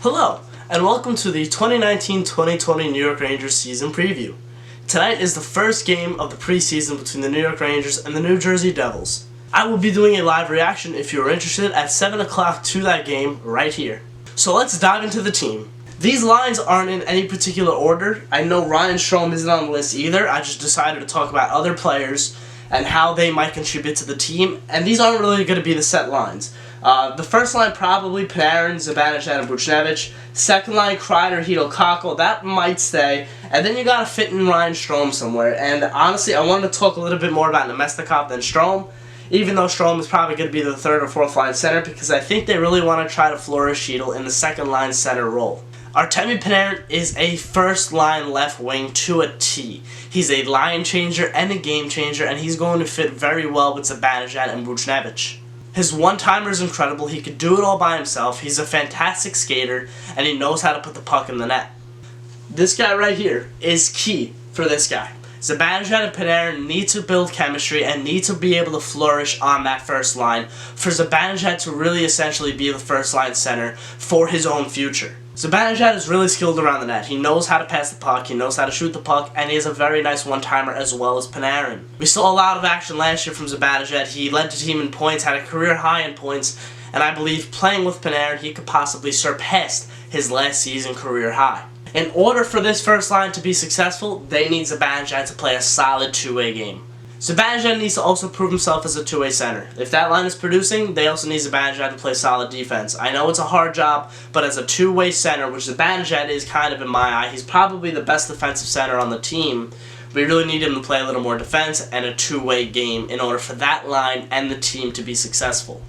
Hello, and welcome to the 2019-2020 New York Rangers season preview. Tonight is the first game of the preseason between the New York Rangers and the New Jersey Devils. I will be doing a live reaction if you are interested at 7 o'clock to that game right here. So let's dive into the team. These lines aren't in any particular order. I know Ryan Strome isn't on the list either. I just decided to talk about other players and how they might contribute to the team, and these aren't really going to be the set lines. The first line probably Panarin, Zibanejad, and Buchnevich. Second line Kreider, Hedl, Kakko. That might stay. And then you got to fit in Ryan Strome somewhere. And honestly, I wanted to talk a little bit more about Namestnikov than Strome, even though Strome is probably going to be the third or fourth line center, because I think they really want to try to flourish Hedl in the second line center role. Artemi Panarin is a first-line left wing to a T. He's a line changer and a game changer, and he's going to fit very well with Zibanejad and Buchnevich. His one-timer is incredible. He could do it all by himself. He's a fantastic skater, and he knows how to put the puck in the net. This guy right here is key for this guy. Zibanejad and Panarin need to build chemistry and need to be able to flourish on that first line for Zibanejad to really essentially be the first-line center for his own future. Zibanejad is really skilled around the net. He knows how to pass the puck, he knows how to shoot the puck, and he has a very nice one-timer as well as Panarin. We saw a lot of action last year from Zibanejad. He led the team in points, had a career high in points, and I believe playing with Panarin, he could possibly surpass his last season career high. In order for this first line to be successful, they need Zibanejad to play a solid two-way game. Zibanejad needs to also prove himself as a two-way center. If that line is producing, they also need Zibanejad to play solid defense. I know it's a hard job, but as a two-way center, which Zibanejad is kind of in my eye, he's probably the best defensive center on the team. We really need him to play a little more defense and a two-way game in order for that line and the team to be successful.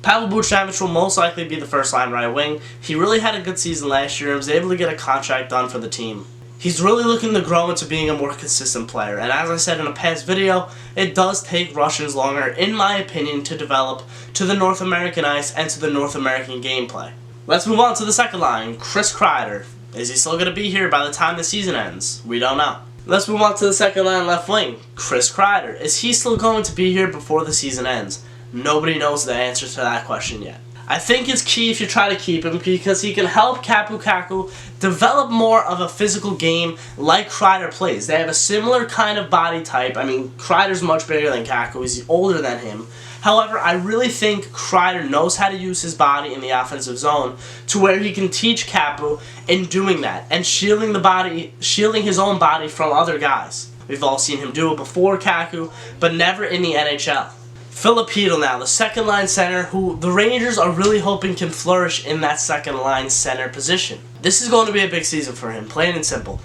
Pavel Buchnevich will most likely be the first-line right wing. He really had a good season last year and was able to get a contract done for the team. He's really looking to grow into being a more consistent player, and as I said in a past video, it does take Russians longer, in my opinion, to develop to the North American ice and to the North American gameplay. Let's move on to the second line, Chris Kreider. Is he still going to be here by the time the season ends? We don't know. Let's move on to the second line left wing, Chris Kreider. Is he still going to be here before the season ends? Nobody knows the answer to that question yet. I think it's key if you try to keep him because he can help Kakko develop more of a physical game like Kreider plays. They have a similar kind of body type. I mean, Kreider's much bigger than Kakko. He's older than him. However, I really think Kreider knows how to use his body in the offensive zone to where he can teach Kakko in doing that and shielding his own body from other guys. We've all seen him do it before Kakko, but never in the NHL. Filipino now, the second line center, who the Rangers are really hoping can flourish in that second line center position. This is going to be a big season for him, plain and simple.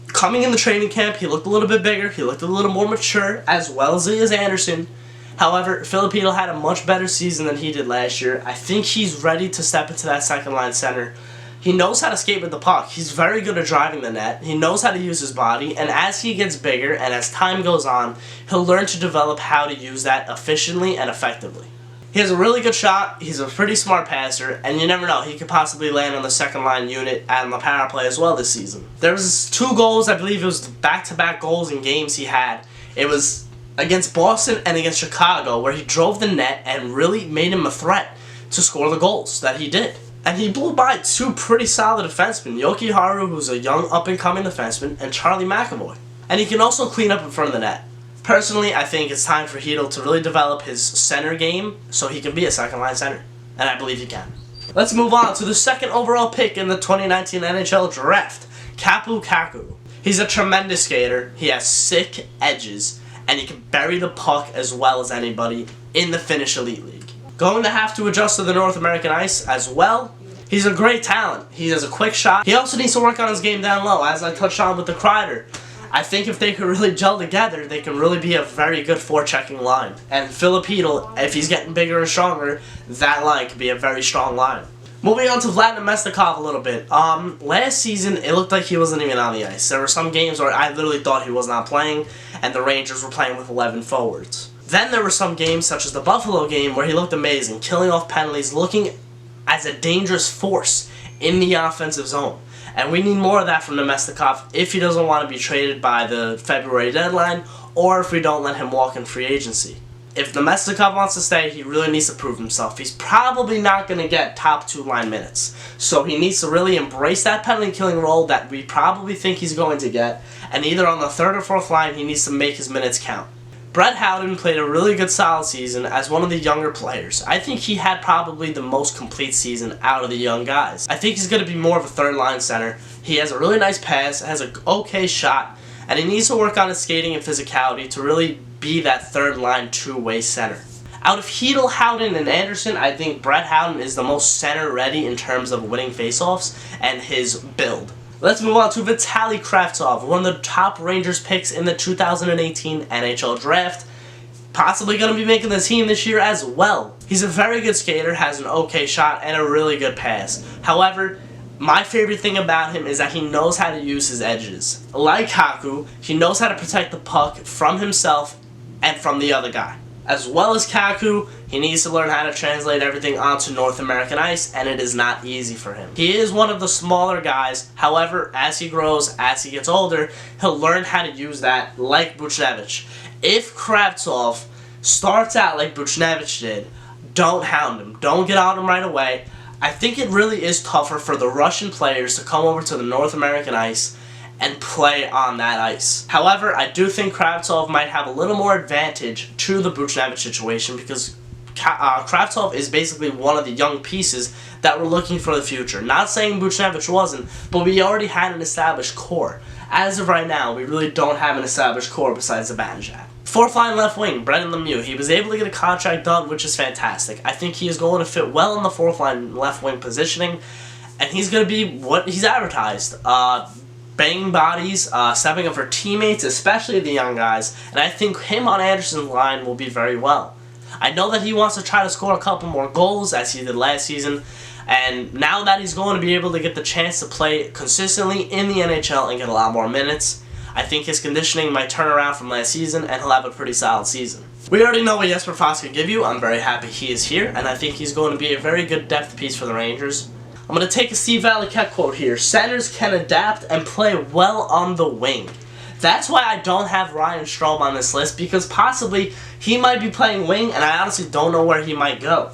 Coming in the training camp, he looked a little bit bigger, he looked a little more mature, as well as he is Anderson. However, Filipino had a much better season than he did last year. I think he's ready to step into that second line center. He knows how to skate with the puck. He's very good at driving the net. He knows how to use his body, and as he gets bigger and as time goes on, he'll learn to develop how to use that efficiently and effectively. He has a really good shot, he's a pretty smart passer, and you never know, he could possibly land on the second line unit and the power play as well this season. There was 2 goals, I believe it was back-to-back goals in games he had. It was against Boston and against Chicago, where he drove the net and really made him a threat to score the goals that he did. And he blew by 2 pretty solid defensemen, Yoki Haru, who's a young up-and-coming defenseman, and Charlie McAvoy. And he can also clean up in front of the net. Personally, I think it's time for Hedl to really develop his center game so he can be a second-line center. And I believe he can. Let's move on to the second overall pick in the 2019 NHL Draft, Kaapo Kakko. He's a tremendous skater, he has sick edges, and he can bury the puck as well as anybody in the Finnish Elite League. Going to have to adjust to the North American ice as well. He's a great talent. He has a quick shot. He also needs to work on his game down low, as I touched on with the Kreider. I think if they could really gel together, they can really be a very good forechecking line. And Filipino, if he's getting bigger and stronger, that line could be a very strong line. Moving on to Vladimir Namestnikov a little bit. Last season, it looked like he wasn't even on the ice. There were some games where I literally thought he was not playing, and the Rangers were playing with 11 forwards. Then there were some games, such as the Buffalo game, where he looked amazing, killing off penalties, looking as a dangerous force in the offensive zone. And we need more of that from Namestnikov if he doesn't want to be traded by the February deadline, or if we don't let him walk in free agency. if Nemestikov wants to stay, he really needs to prove himself. He's probably not going to get top 2 line minutes. So he needs to really embrace that penalty killing role that we probably think he's going to get. And either on the 3rd or 4th line, he needs to make his minutes count. Brett Howden played a really good solid season as one of the younger players. I think he had probably the most complete season out of the young guys. I think he's going to be more of a 3rd line center. He has a really nice pass, has an okay shot, and he needs to work on his skating and physicality to really be that 3rd line 2-way center. Out of Hedel, Howden, and Anderson, I think Brett Howden is the most center ready in terms of winning faceoffs and his build. Let's move on to Vitaly Kravtsov, one of the top Rangers picks in the 2018 NHL Draft. Possibly going to be making the team this year as well. He's a very good skater, has an okay shot, and a really good pass. However, my favorite thing about him is that he knows how to use his edges. Like Kaku, he knows how to protect the puck from himself and from the other guy. As well as Kaku, he needs to learn how to translate everything onto North American ice, and it is not easy for him. He is one of the smaller guys. However, as he grows, as he gets older, he'll learn how to use that like Buchnevich. If Kravtsov starts out like Buchnevich did, don't hound him. Don't get on him right away. I think it really is tougher for the Russian players to come over to the North American ice and play on that ice. However, I do think Kravtsov might have a little more advantage to the Buchnevich situation because Kravtsov is basically one of the young pieces that we're looking for the future. Not saying Buchnevich wasn't, but we already had an established core. As of right now, we really don't have an established core besides Zibanejad. 4th line left wing, Brendan Lemieux. He was able to get a contract done, which is fantastic. I think he is going to fit well in the 4th line left wing positioning, and he's going to be what he's advertised. Banging bodies, stepping up for teammates, especially the young guys, and I think him on Anderson's line will be very well. I know that he wants to try to score a couple more goals as he did last season, and now that he's going to be able to get the chance to play consistently in the NHL and get a lot more minutes, I think his conditioning might turn around from last season and he'll have a pretty solid season. We already know what Jesper Fast can give you. I'm very happy he is here, and I think he's going to be a very good depth piece for the Rangers. I'm going to take a Steve Valiquette quote here. Centers can adapt and play well on the wing. That's why I don't have Ryan Strome on this list, because possibly he might be playing wing, and I honestly don't know where he might go.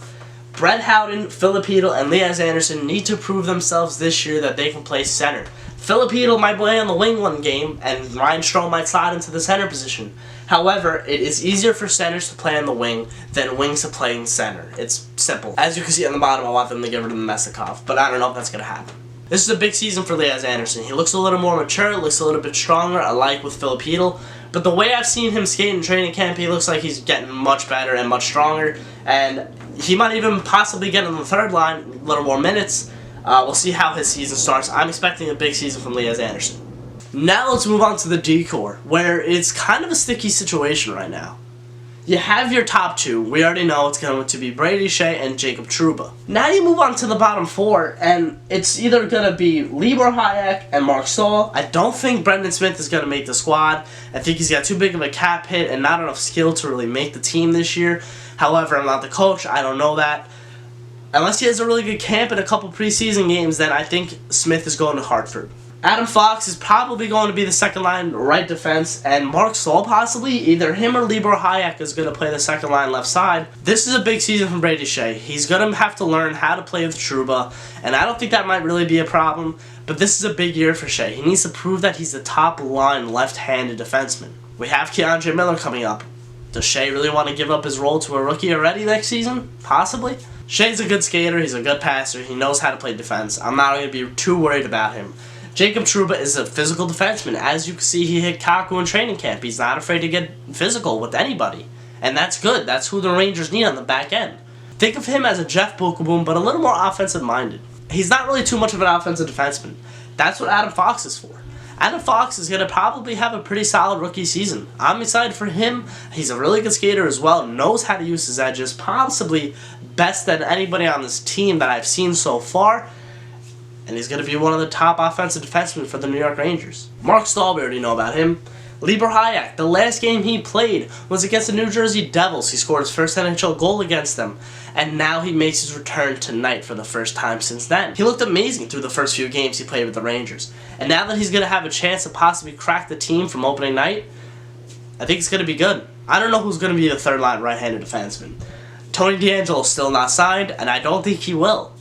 Brett Howden, Filip Chytil, and Lias Andersson need to prove themselves this year that they can play center. Filip Chytil might play on the wing one game, and Ryan Strome might slide into the center position. However, it is easier for centers to play on the wing than wings to play in center. It's simple. As you can see on the bottom, I want them to get rid of Nemestikov, but I don't know if that's going to happen. This is a big season for Lias Andersson. He looks a little more mature, looks a little bit stronger, alike with Filip Chytil. But the way I've seen him skate in training camp, he looks like he's getting much better and much stronger. And he might even possibly get on the 3rd line a little more minutes. We'll see how his season starts. I'm expecting a big season from Lias Andersson. Now let's move on to the D-Corps, where it's kind of a sticky situation right now. You have your top 2. We already know it's going to be Brady Skjei and Jacob Trouba. Now you move on to the bottom 4, and it's either going to be Libor Hajek and Mark Stahl. I don't think Brendan Smith is going to make the squad. I think he's got too big of a cap hit and not enough skill to really make the team this year. However, I'm not the coach. I don't know that. Unless he has a really good camp and a couple preseason games, then I think Smith is going to Hartford. Adam Fox is probably going to be the 2nd line right defense, and Mark Stahl possibly, either him or Libor Hajek is going to play the 2nd line left side. This is a big season from Brady Skjei. He's going to have to learn how to play with Trouba, and I don't think that might really be a problem, but this is a big year for Skjei. He needs to prove that he's the top line left-handed defenseman. We have Keandre Miller coming up. Does Skjei really want to give up his role to a rookie already next season? Possibly. Skjei's a good skater, he's a good passer, he knows how to play defense. I'm not going to be too worried about him. Jacob Trouba is a physical defenseman. As you can see, he hit Kaku in training camp. He's not afraid to get physical with anybody. And that's good. That's who the Rangers need on the back end. Think of him as a Jeff Bookeboom, but a little more offensive-minded. He's not really too much of an offensive defenseman. That's what Adam Fox is for. Adam Fox is going to probably have a pretty solid rookie season. I'm excited for him. He's a really good skater as well, knows how to use his edges, possibly best than anybody on this team that I've seen so far. And he's going to be one of the top offensive defensemen for the New York Rangers. Mark Stahl, we already know about him. Libor Hajek, the last game he played was against the New Jersey Devils. He scored his first NHL goal against them. And now he makes his return tonight for the first time since then. He looked amazing through the first few games he played with the Rangers. And now that he's going to have a chance to possibly crack the team from opening night, I think it's going to be good. I don't know who's going to be the third line right-handed defenseman. Tony DeAngelo's still not signed, and I don't think he will.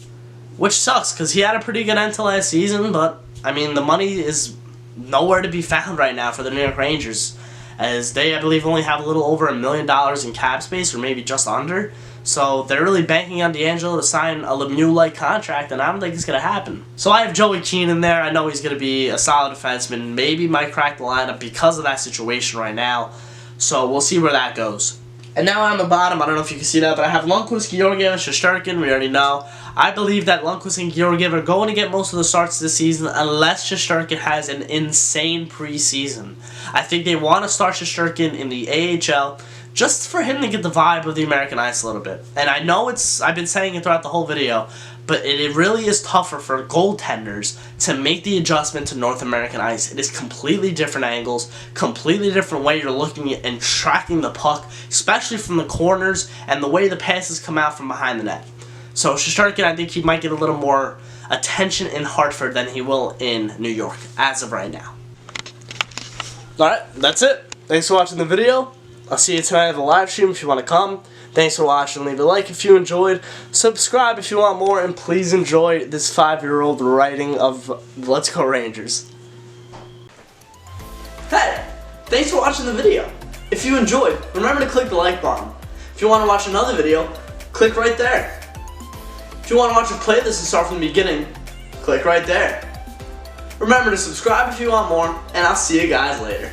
Which sucks, because he had a pretty good end to last season, but, I mean, the money is nowhere to be found right now for the New York Rangers, as they, I believe, only have a little over $1 million in cap space, or maybe just under. So they're really banking on DeAngelo to sign a Lemieux-like contract, and I don't think it's going to happen. So I have Joey Keane in there. I know he's going to be a solid defenseman. Maybe might crack the lineup because of that situation right now. So we'll see where that goes. And now on the bottom, I don't know if you can see that, but I have Lundqvist, Georgiev, and Shesterkin. We already know. I believe that Lundqvist and Georgiev are going to get most of the starts this season unless Shesterkin has an insane preseason. I think they want to start Shesterkin in the AHL just for him to get the vibe of the American Ice a little bit. And I know I've been saying it throughout the whole video, but it really is tougher for goaltenders to make the adjustment to North American Ice. It is completely different angles, completely different way you're looking at and tracking the puck, especially from the corners and the way the passes come out from behind the net. So Shesterkin, I think he might get a little more attention in Hartford than he will in New York, as of right now. Alright, that's it. Thanks for watching the video. I'll see you tonight at the live stream if you want to come. Thanks for watching. Leave a like if you enjoyed. Subscribe if you want more. And please enjoy this 5-year-old writing of Let's Go Rangers. Hey! Thanks for watching the video. If you enjoyed, remember to click the like button. If you want to watch another video, click right there. If you want to watch a playlist and start from the beginning, click right there. Remember to subscribe if you want more, and I'll see you guys later.